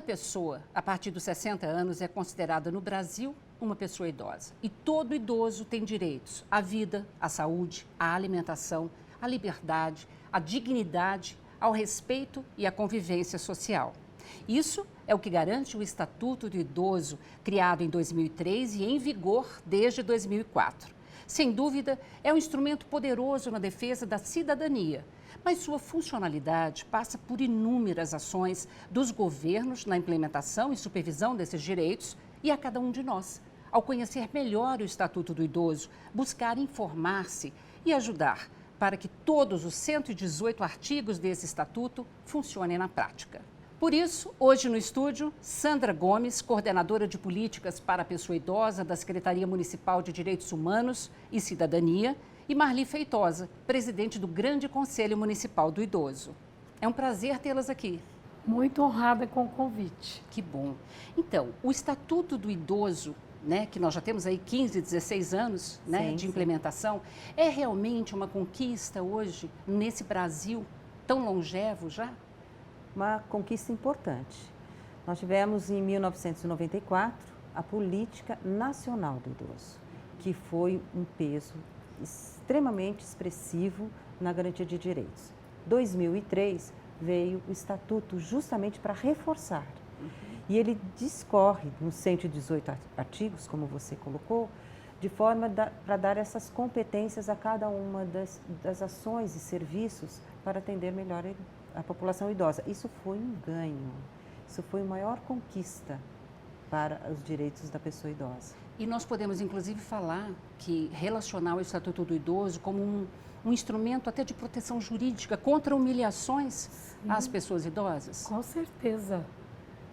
pessoa a partir dos 60 anos é considerada no Brasil uma pessoa idosa. E todo idoso tem direitos à vida, à saúde, à alimentação, à liberdade, à dignidade, ao respeito e à convivência social. Isso é o que garante o Estatuto do Idoso, criado em 2003 e em vigor desde 2004. Sem dúvida, é um instrumento poderoso na defesa da cidadania, mas sua funcionalidade passa por inúmeras ações dos governos na implementação e supervisão desses direitos e a cada um de nós, ao conhecer melhor o Estatuto do Idoso, buscar informar-se e ajudar para que todos os 118 artigos desse estatuto funcionem na prática. Por isso, hoje no estúdio, Sandra Gomes, coordenadora de políticas para a pessoa idosa da Secretaria Municipal de Direitos Humanos e Cidadania, e Marli Feitosa, presidente do Grande Conselho Municipal do Idoso. É um prazer tê-las aqui. Muito honrada com o convite. Que bom. Então, o Estatuto do Idoso, né, que nós já temos aí 15, 16 anos, né, de implementação, é realmente uma conquista hoje nesse Brasil tão longevo já? Uma conquista importante. Nós tivemos em 1994 a Política Nacional do Idoso, que foi um peso extremamente expressivo na garantia de direitos. 2003 veio o Estatuto justamente para reforçar. E ele discorre nos 118 artigos, como você colocou, de forma para dar essas competências a cada uma das ações e serviços para atender melhor a população idosa. Isso foi um ganho, isso foi a maior conquista para os direitos da pessoa idosa. E nós podemos, inclusive, falar que relacionar o Estatuto do Idoso como um instrumento até de proteção jurídica contra humilhações às pessoas idosas? Com certeza.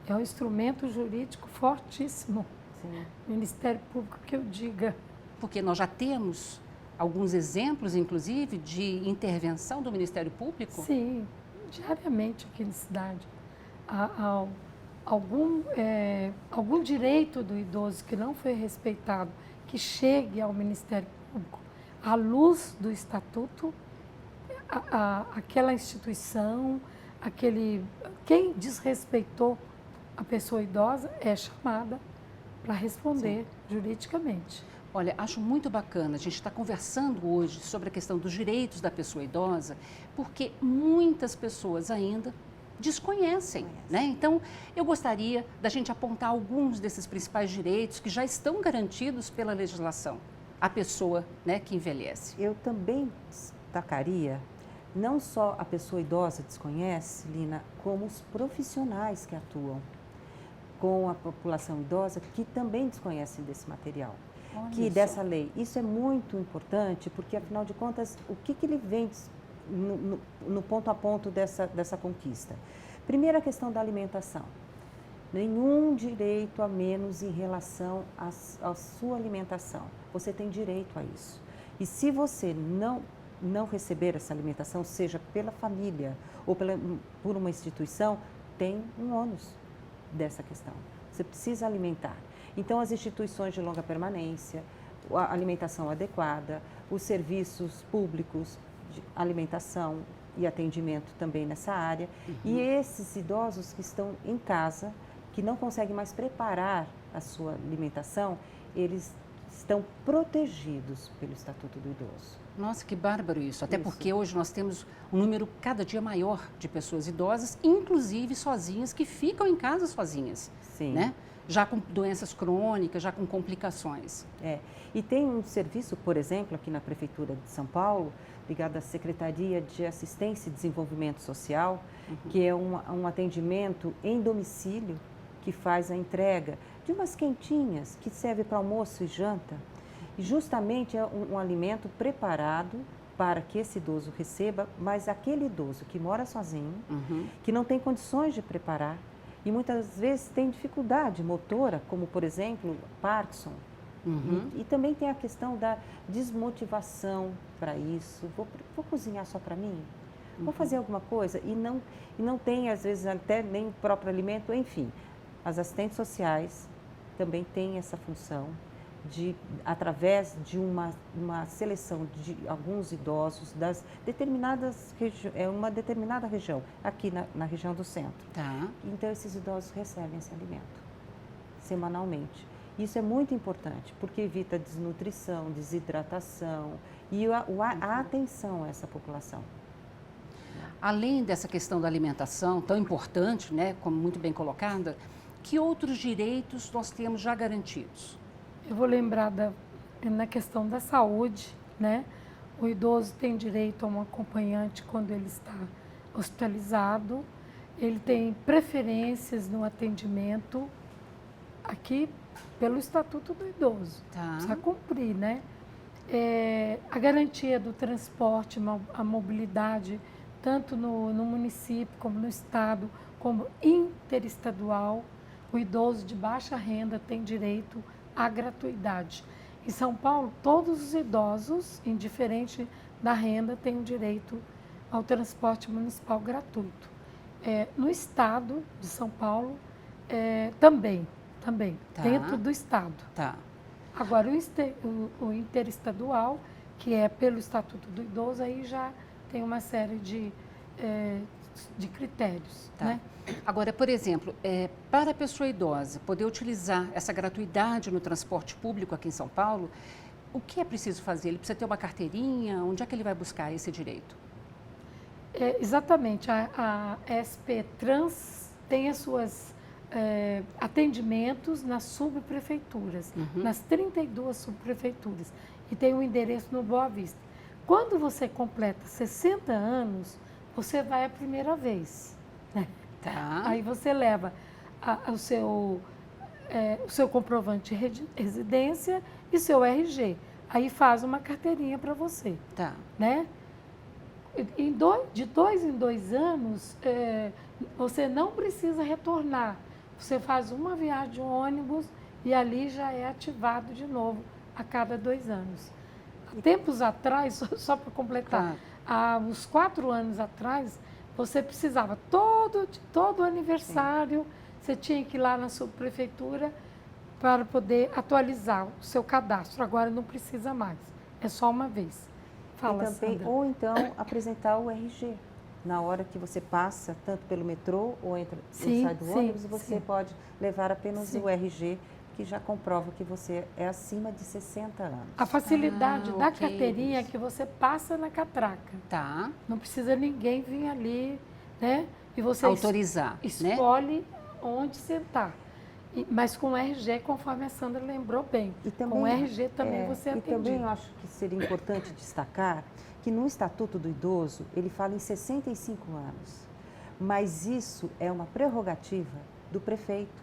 É um instrumento jurídico fortíssimo. Sim. Ministério Público que eu diga. Porque nós já temos alguns exemplos, inclusive, de intervenção do Ministério Público? Sim, diariamente aqui na cidade. Algum direito do idoso que não foi respeitado, que chegue ao Ministério Público à luz do Estatuto, aquela instituição, quem desrespeitou a pessoa idosa é chamada para responder juridicamente. Olha, acho muito bacana a gente estar conversando hoje sobre a questão dos direitos da pessoa idosa, porque muitas pessoas ainda desconhecem, né? Então, eu gostaria da gente apontar alguns desses principais direitos que já estão garantidos pela legislação à pessoa, né, que envelhece. Eu também destacaria, não só a pessoa idosa desconhece, Lina, como os profissionais que atuam com a população idosa que também desconhecem desse material, dessa lei. Isso é muito importante porque, afinal de contas, o que ele vem no ponto a ponto dessa conquista? Primeiro, a questão da alimentação. Nenhum direito a menos em relação à sua alimentação. Você tem direito a isso. E se você não receber essa alimentação, seja pela família ou por uma instituição, tem um ônus dessa questão. Você precisa alimentar. Então, as instituições de longa permanência, a alimentação adequada, os serviços públicos de alimentação e atendimento também nessa área. E esses idosos que estão em casa, que não conseguem mais preparar a sua alimentação, eles estão protegidos pelo Estatuto do Idoso. Nossa, que bárbaro isso. Até porque hoje nós temos um número cada dia maior de pessoas idosas, inclusive sozinhas, que ficam em casa sozinhas. Sim. Né? Já com doenças crônicas, já com complicações. E tem um serviço, por exemplo, aqui na Prefeitura de São Paulo, ligado à Secretaria de Assistência e Desenvolvimento Social, que é um atendimento em domicílio, que faz a entrega de umas quentinhas, que serve para almoço e janta. E justamente é um alimento preparado para que esse idoso receba, mas aquele idoso que mora sozinho, que não tem condições de preparar, e muitas vezes tem dificuldade motora, como, por exemplo, Parkinson. E também tem a questão da desmotivação para isso. Vou cozinhar só para mim? Vou fazer alguma coisa? E não tem, às vezes, até nem o próprio alimento. Enfim, as assistentes sociais também têm essa função através de uma seleção de alguns idosos das uma determinada região, aqui na região do centro. Tá. Então, esses idosos recebem esse alimento semanalmente. Isso é muito importante, porque evita desnutrição, desidratação e a atenção a essa população. Além dessa questão da alimentação, tão importante, né, como muito bem colocada, que outros direitos nós temos já garantidos? Eu vou lembrar na questão da saúde, né? O idoso tem direito a um acompanhante quando ele está hospitalizado, ele tem preferências no atendimento aqui pelo Estatuto do Idoso. Tá. Precisa cumprir, né? A garantia do transporte, a mobilidade, tanto no município como no estado, como interestadual. O idoso de baixa renda tem direito à gratuidade. Em São Paulo, todos os idosos, indiferente da renda, têm o direito ao transporte municipal gratuito. No estado de São Paulo, também, Tá. dentro do estado. Tá. Agora, o interestadual, que é pelo Estatuto do Idoso, aí já tem uma série de critérios, Tá. né? Agora, por exemplo, para a pessoa idosa poder utilizar essa gratuidade no transporte público aqui em São Paulo, o que é preciso fazer? Ele precisa ter uma carteirinha? Onde é que ele vai buscar esse direito? Exatamente, a SP Trans tem as suas atendimentos nas subprefeituras, nas 32 subprefeituras, e tem um endereço no Boa Vista. Quando você completa 60 anos, você vai a primeira vez, né? Tá. Aí você leva o seu comprovante de residência e seu RG. Aí faz uma carteirinha para você, Tá. né? De 2 em 2 anos, você não precisa retornar. Você faz uma viagem de ônibus e ali já é ativado de novo a cada 2 anos. Tempos atrás, só para completar, há uns 4 anos atrás, você precisava, todo aniversário, você tinha que ir lá na subprefeitura para poder atualizar o seu cadastro. Agora não precisa mais, é só uma vez. Fala, Sandra. Ou então apresentar o RG. Na hora que você passa, tanto pelo metrô ou sai do ônibus, você pode levar apenas o RG, que já comprova que você é acima de 60 anos. A facilidade da ok. carteirinha é que você passa na catraca. Tá. Não precisa ninguém vir ali, né? E você Autorizar, né? escolhe onde sentar. Mas com RG, conforme a Sandra lembrou bem, E também, com RG também você é E atendido. também eu acho que seria importante destacar que no Estatuto do Idoso, ele fala em 65 anos. Mas isso é uma prerrogativa do prefeito,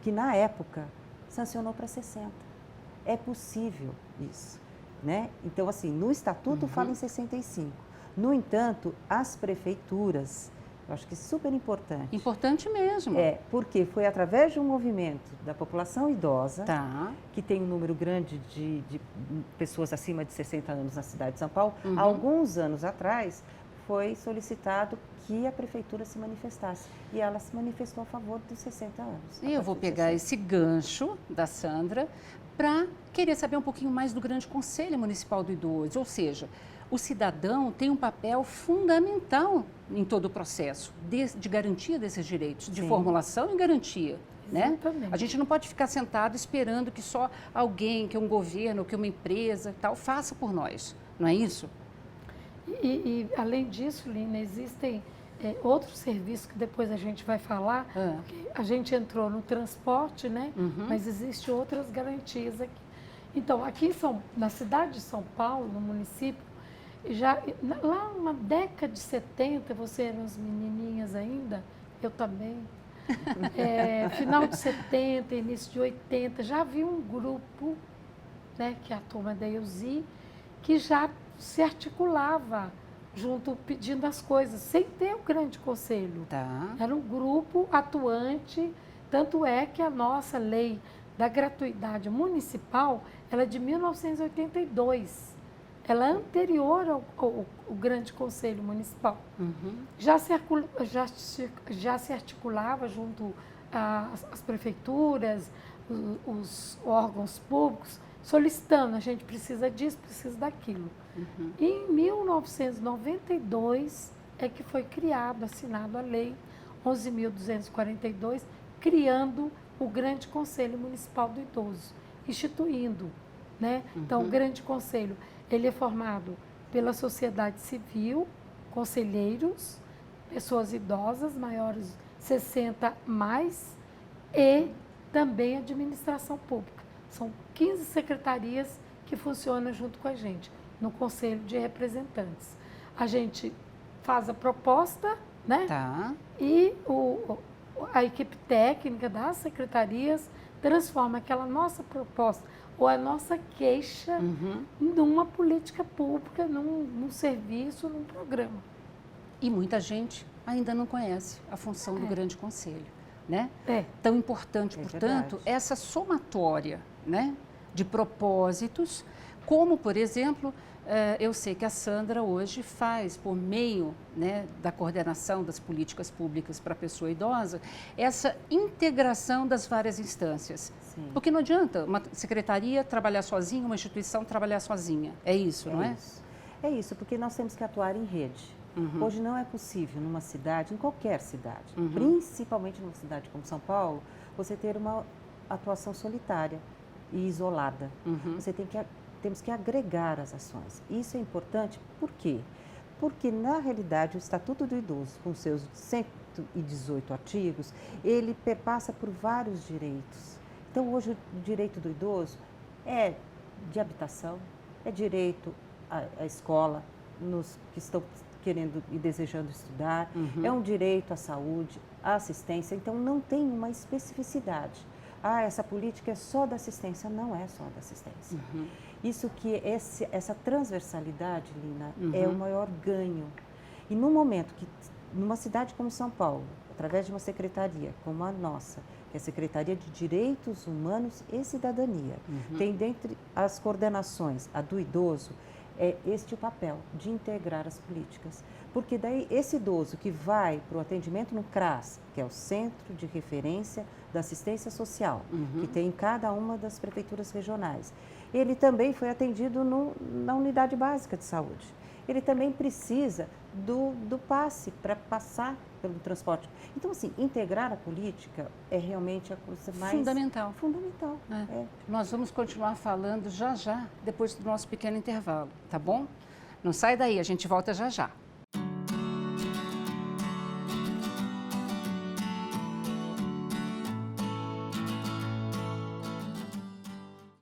que na época sancionou para 60. É possível isso, né? Então, assim, no Estatuto fala em 65. No entanto, as prefeituras, eu acho que é super importante. Importante mesmo. Porque foi através de um movimento da população idosa, Tá. que tem um número grande de pessoas acima de 60 anos na cidade de São Paulo, há alguns anos atrás foi solicitado que a prefeitura se manifestasse. E ela se manifestou a favor dos 60 anos. E eu vou pegar esse gancho da Sandra para querer saber um pouquinho mais do Grande Conselho Municipal do Idoso, ou seja, o cidadão tem um papel fundamental em todo o processo de garantia desses direitos, de formulação e garantia. Né? Exatamente. A gente não pode ficar sentado esperando que só alguém, que um governo, que uma empresa tal, faça por nós, não é isso? E além disso, Lina, existem outros serviços que depois a gente vai falar. A gente entrou no transporte, né? Mas existem outras garantias aqui. Então, aqui na cidade de São Paulo, no município, lá na década de 70, você eram as menininhas ainda, eu também. Final de 70, início de 80, já havia um grupo, né, que é a turma da EUSI, que já se articulava junto, pedindo as coisas, sem ter o grande conselho. Tá. Era um grupo atuante, tanto é que a nossa lei da gratuidade municipal, ela é de 1982. Ela é anterior ao grande conselho municipal. Já se articulava junto às prefeituras, os órgãos públicos solicitando, a gente precisa disso, precisa daquilo. E em 1992 é que foi criado, assinado a lei 11.242, criando o Grande Conselho Municipal do Idoso, instituindo, né? Então, o Grande Conselho, ele é formado pela sociedade civil, conselheiros, pessoas idosas, maiores de 60 mais, e também administração pública. São 15 secretarias que funcionam junto com a gente, no Conselho de Representantes. A gente faz a proposta, né? Tá. E a equipe técnica das secretarias transforma aquela nossa proposta ou a nossa queixa numa política pública, num serviço, num programa. E muita gente ainda não conhece a função do Grande Conselho, né? É. Tão importante, É portanto, verdade. essa somatória, né, de propósitos, como, por exemplo, eu sei que a Sandra hoje faz, por meio, né, da coordenação das políticas públicas para a pessoa idosa, essa integração das várias instâncias. Sim. Porque não adianta uma secretaria trabalhar sozinha, uma instituição trabalhar sozinha. É isso, não é? Isso. É isso, porque nós temos que atuar em rede. Hoje não é possível numa cidade, em qualquer cidade, principalmente numa cidade como São Paulo, você ter uma atuação solitária e isolada. Você temos que agregar as ações. Isso é importante, por quê? Porque, na realidade, o Estatuto do Idoso, com seus 118 artigos, ele perpassa por vários direitos. Então, hoje, o direito do idoso é de habitação, é direito à escola, nos que estão querendo e desejando estudar, é um direito à saúde, à assistência, então não tem uma especificidade. Ah, essa política é só da assistência. Não é só da assistência. Isso que essa transversalidade, Lina, é o maior ganho. E no momento que, numa cidade como São Paulo, através de uma secretaria como a nossa, que é a Secretaria de Direitos Humanos e Cidadania, tem dentre as coordenações a do idoso, é este o papel de integrar as políticas. Porque daí esse idoso que vai para o atendimento no CRAS, que é o Centro de Referência da Assistência Social, que tem em cada uma das prefeituras regionais, ele também foi atendido na unidade básica de saúde. Ele também precisa do passe para passar pelo transporte. Então, assim, integrar a política é realmente a coisa mais... Fundamental. Fundamental. É. Nós vamos continuar falando já, depois do nosso pequeno intervalo, tá bom? Não sai daí, a gente volta já.